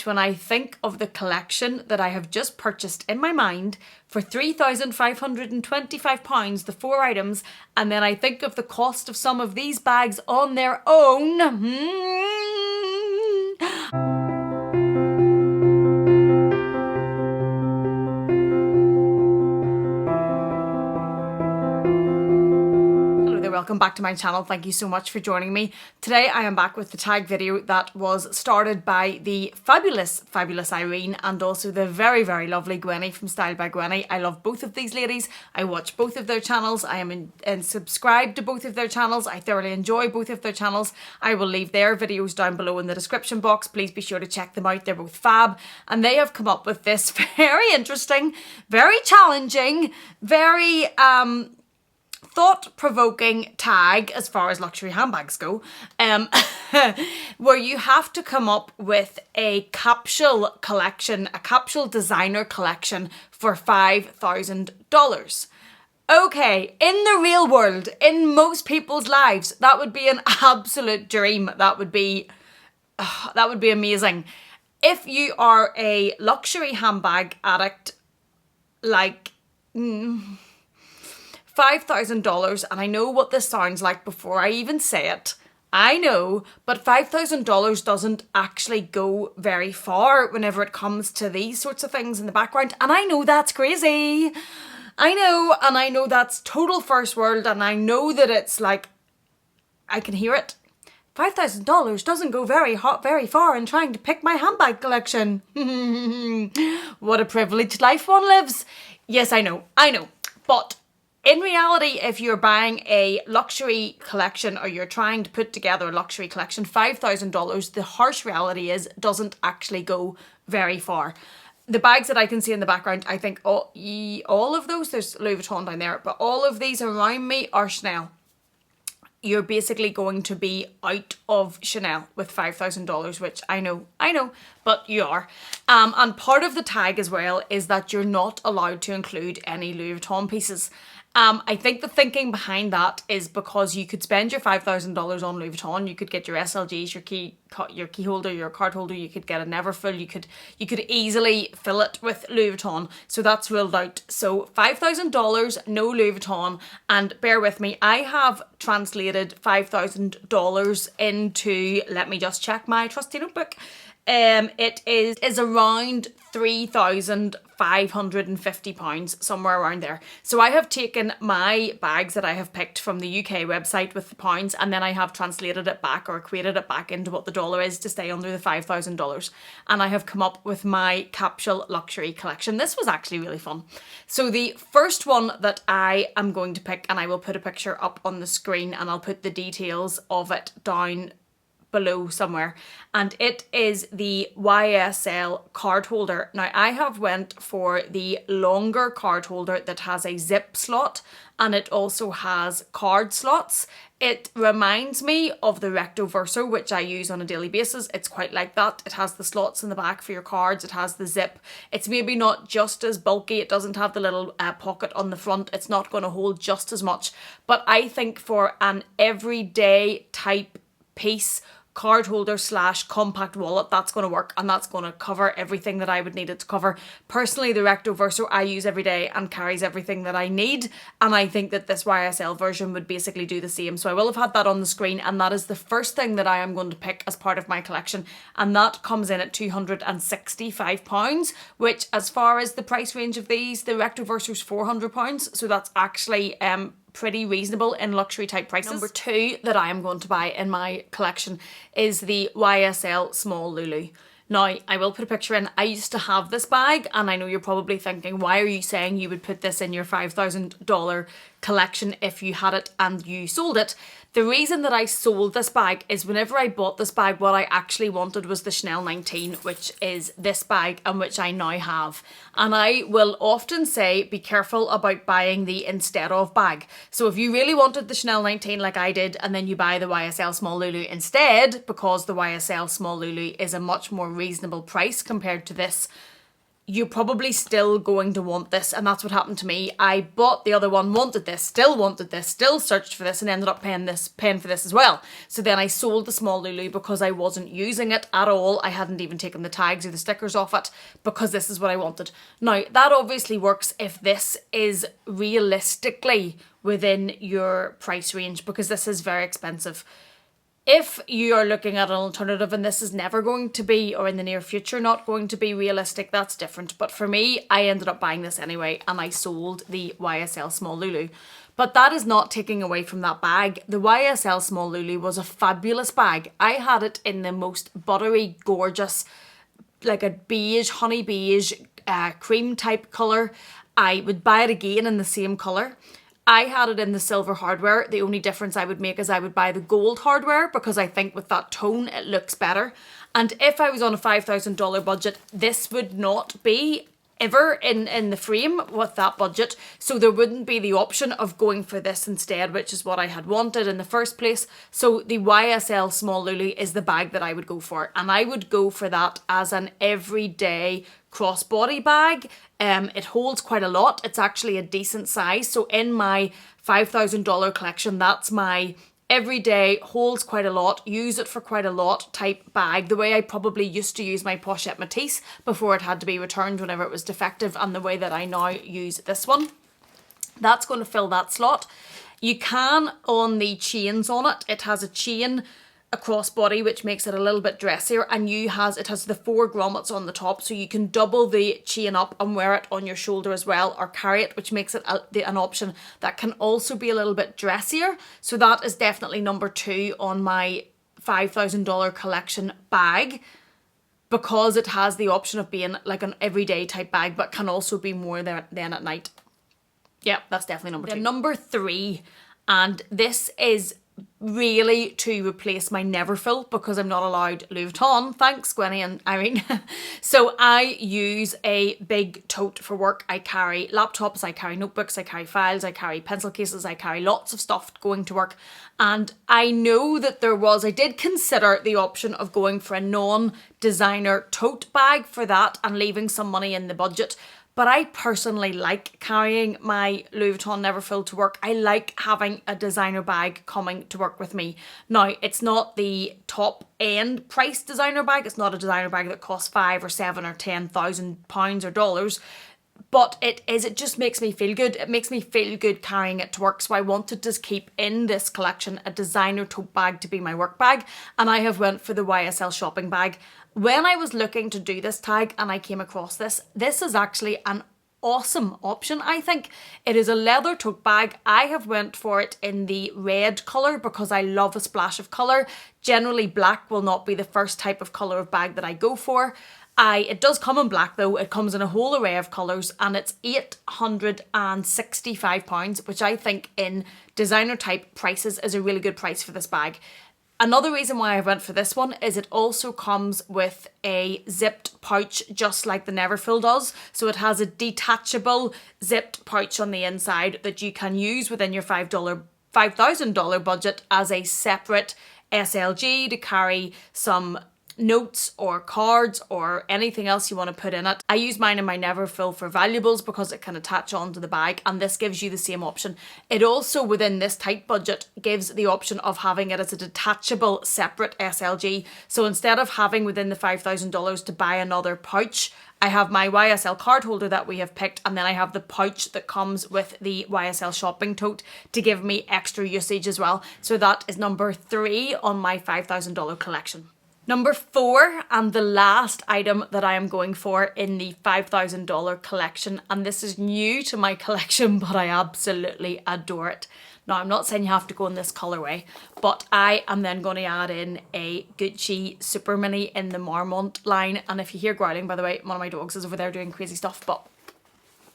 which when I think of the collection that I have just purchased in my mind for £3,525, the 4 items, and then I think of the cost of some of these bags on their own, welcome back to my channel. Thank you so much for joining me. Today I am back with the tag video that was started by the fabulous Irene and also the very lovely Gwenny from Style by Gwenny. I love both of these ladies. I watch both of their channels. I am subscribed to both of their channels. I thoroughly enjoy both of their channels. I will leave their videos down below in the description box. Please be sure to check them out. They're both fab, and they have come up with this very interesting, very challenging, very thought-provoking tag as far as luxury handbags go, where you have to come up with a capsule collection, a capsule designer collection for $5,000. Okay, in the real world, in most people's lives, that would be an absolute dream. That would be amazing. If you are a luxury handbag addict, like $5,000, and I know what this sounds like before I even say it. I know, but $5,000 doesn't actually go very far whenever it comes to these sorts of things in the background. And I know that's crazy. I know, and I know that's total first world, and I know that it's like, I can hear it. $5,000 doesn't go very far in trying to pick my handbag collection. What a privileged life one lives. Yes, I know. But in reality, if you're buying a luxury collection or you're trying to put together a luxury collection, $5,000, the harsh reality is, doesn't actually go very far. The bags that I can see in the background, I think all of those, there's Louis Vuitton down there, but all of these around me are Chanel. You're basically going to be out of Chanel with $5,000, which I know, but you are. And part of the tag as well is that you're not allowed to include any Louis Vuitton pieces. I think the thinking behind that is because you could spend your $5,000 on Louis Vuitton. You could get your SLGs, your key holder, your card holder. You could get a Neverfull. You could easily fill it with Louis Vuitton. So that's ruled out. So $5,000, no Louis Vuitton. And bear with me, I have translated $5,000 into, let me just check my trusty notebook. It is around £3,550, somewhere around there. So I have taken my bags that I have picked from the UK website with the pounds, and then I have translated it back or equated it back into what the dollar is to stay under the $5,000. And I have come up with my capsule luxury collection. This was actually really fun. So the first one that I am going to pick, and I will put a picture up on the screen and I'll put the details of it down below somewhere, and it is the YSL card holder. Now I have went for the longer card holder that has a zip slot and it also has card slots. It reminds me of the Recto Verso, which I use on a daily basis. It's quite like that. It has the slots in the back for your cards. It has the zip. It's maybe not just as bulky. It doesn't have the little pocket on the front. It's not going to hold just as much, but I think for an everyday type piece, card holder / compact wallet, that's going to work, and that's going to cover everything that I would need it to cover. Personally, the Recto Verso I use every day and carries everything that I need, and I think that this YSL version would basically do the same. So I will have had that on the screen, and that is the first thing that I am going to pick as part of my collection, and that comes in at £265, which, as far as the price range of these, the Recto Verso is £400, so that's actually pretty reasonable in luxury type prices. Number 2 that I am going to buy in my collection is the YSL Small Lulu. Now, I will put a picture in. I used to have this bag, and I know you're probably thinking, why are you saying you would put this in your $5,000 collection if you had it and you sold it? The reason that I sold this bag is whenever I bought this bag, what I actually wanted was the Chanel 19, which is this bag and which I now have. And I will often say, be careful about buying the instead of bag. So if you really wanted the Chanel 19 like I did, and then you buy the YSL Small Lulu instead, because the YSL Small Lulu is a much more reasonable price compared to this you're probably still going to want this, and that's what happened to me. I bought the other one, wanted this, still searched for this, and ended up paying for this as well. So then I sold the small Lulu because I wasn't using it at all. I hadn't even taken the tags or the stickers off it because this is what I wanted. Now, that obviously works if this is realistically within your price range, because this is very expensive. If you are looking at an alternative and this is never going to be, or in the near future not going to be realistic, that's different. But for me, I ended up buying this anyway, and I sold the YSL Small Lulu. But that is not taking away from that bag. The YSL Small Lulu was a fabulous bag. I had it in the most buttery, gorgeous, like a beige, honey beige, cream type colour. I would buy it again in the same colour. I had it in the silver hardware. The only difference I would make is I would buy the gold hardware, because I think with that tone it looks better. And if I was on a $5,000 budget, this would not be ever in the frame with that budget. So there wouldn't be the option of going for this instead, which is what I had wanted in the first place. So the YSL Small Lulu is the bag that I would go for. And I would go for that as an everyday crossbody bag. It holds quite a lot. It's actually a decent size. So in my $5,000 collection, that's my everyday, holds quite a lot, use it for quite a lot type bag. The way I probably used to use my Pochette Matisse before it had to be returned whenever it was defective, and the way that I now use this one. That's going to fill that slot. You can, on the chains on it, it has a chain, a crossbody, which makes it a little bit dressier, and it has the 4 grommets on the top, so you can double the chain up and wear it on your shoulder as well, or carry it, which makes it an option that can also be a little bit dressier. So that is definitely number 2 on my $5,000 collection bag, because it has the option of being like an everyday type bag, but can also be more than at night. Yeah, that's definitely number 2. Then number 3, and this is really to replace my Neverfull, because I'm not allowed Louis Vuitton. Thanks, Gwenny and Irene. So I use a big tote for work. I carry laptops, I carry notebooks, I carry files, I carry pencil cases, I carry lots of stuff going to work. And I know that I did consider the option of going for a non-designer tote bag for that and leaving some money in the budget. But I personally like carrying my Louis Vuitton Neverfull to work. I like having a designer bag coming to work with me. Now, it's not the top end price designer bag. It's not a designer bag that costs £5,000 or £7,000 or £10,000 or dollars. But it just makes me feel good. It makes me feel good carrying it to work. So I wanted to keep in this collection a designer tote bag to be my work bag. And I have went for the YSL shopping bag. When I was looking to do this tag and I came across this is actually an awesome option, I think. It is a leather tote bag. I have went for it in the red colour because I love a splash of colour. Generally, black will not be the first type of colour of bag that I go for. It does come in black though. It comes in a whole array of colours, and it's £865, which I think in designer type prices is a really good price for this bag. Another reason why I went for this one is it also comes with a zipped pouch, just like the Neverfull does. So it has a detachable zipped pouch on the inside that you can use within your $5,000 budget as a separate SLG to carry some notes or cards or anything else you want to put in it. I use mine in my Neverfull for valuables because it can attach onto the bag, and this gives you the same option. It also, within this tight budget, gives the option of having it as a detachable separate SLG. So instead of having within the $5,000 to buy another pouch, I have my YSL card holder that we have picked, and then I have the pouch that comes with the YSL shopping tote to give me extra usage as well. So that is number 3 on my $5,000 collection. Number 4, and the last item that I am going for in the $5,000 collection, and this is new to my collection, but I absolutely adore it. Now, I'm not saying you have to go in this colourway, but I am then going to add in a Gucci Super Mini in the Marmont line. And if you hear growling, by the way, one of my dogs is over there doing crazy stuff, but...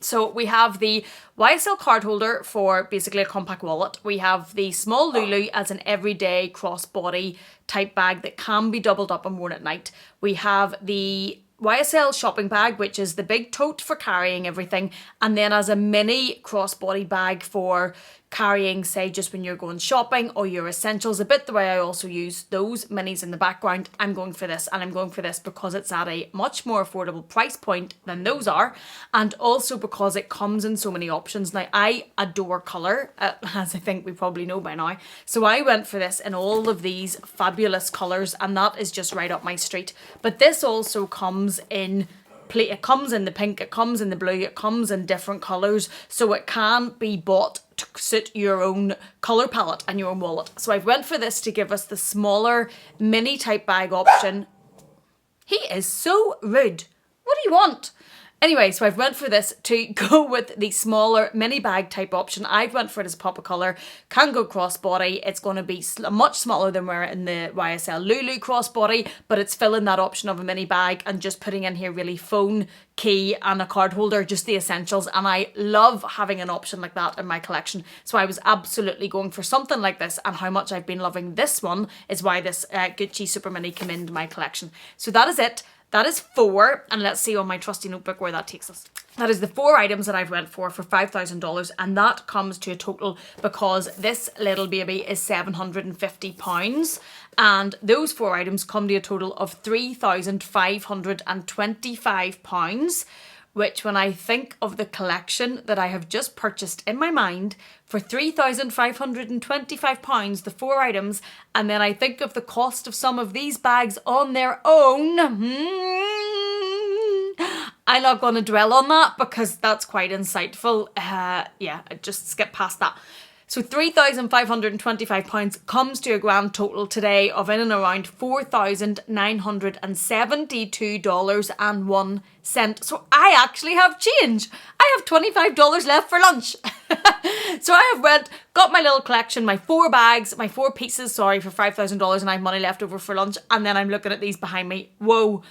So we have the YSL card holder for basically a compact wallet. We have the small Lulu as an everyday crossbody type bag that can be doubled up and worn at night. We have the YSL shopping bag, which is the big tote for carrying everything, and then as a mini crossbody bag for carrying, say, just when you're going shopping or your essentials, a bit the way I also use those minis in the background. I'm going for this, and I'm going for this because it's at a much more affordable price point than those are, and also because it comes in so many options. Now, I adore colour, as I think we probably know by now, so I went for this in all of these fabulous colours, and that is just right up my street. But this also comes in it comes in the pink, it comes in the blue, it comes in different colours, so it can be bought to suit your own colour palette and your own wallet. So I've went for this to give us the smaller mini type bag option. He is so rude. What do you want? Anyway, so I've went for this to go with the smaller mini bag type option. I've went for it as pop of colour, can go crossbody. It's going to be much smaller than we're in the YSL Lulu crossbody, but it's filling that option of a mini bag and just putting in here really phone, key and a card holder, just the essentials. And I love having an option like that in my collection. So I was absolutely going for something like this, and how much I've been loving this one is why this Gucci Super Mini came into my collection. So that is it. That is 4, and let's see on my trusty notebook where that takes us. That is the 4 items that I've went for $5,000, and that comes to a total, because this little baby is £750, and those 4 items come to a total of £3,525, which, when I think of the collection that I have just purchased in my mind for £3,525, the 4 items, and then I think of the cost of some of these bags on their own, I'm not going to dwell on that because that's quite insightful. Yeah, I just skip past that. So £3,525 comes to a grand total today of in and around $4,972.01. So I actually have change. I have $25 left for lunch. So I have got my little collection, my 4 bags, my 4 pieces, for $5,000, and I have money left over for lunch. And then I'm looking at these behind me. Whoa.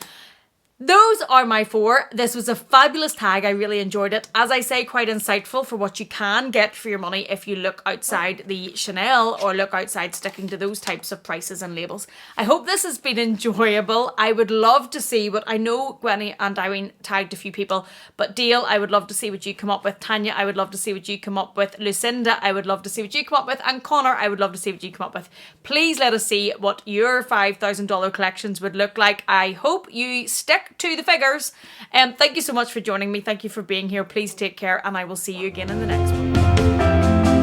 Those are my 4. This was a fabulous tag. I really enjoyed it. As I say, quite insightful for what you can get for your money if you look outside the Chanel or look outside sticking to those types of prices and labels. I hope this has been enjoyable. I would love to see what, I know Gwenny and Irene tagged a few people, but Dale, I would love to see what you come up with. Tanya, I would love to see what you come up with. Lucinda, I would love to see what you come up with. And Connor, I would love to see what you come up with. Please let us see what your $5,000 collections would look like. I hope you stick to the figures. Thank you so much for joining me. Thank you for being here. Please take care, and I will see you again in the next one.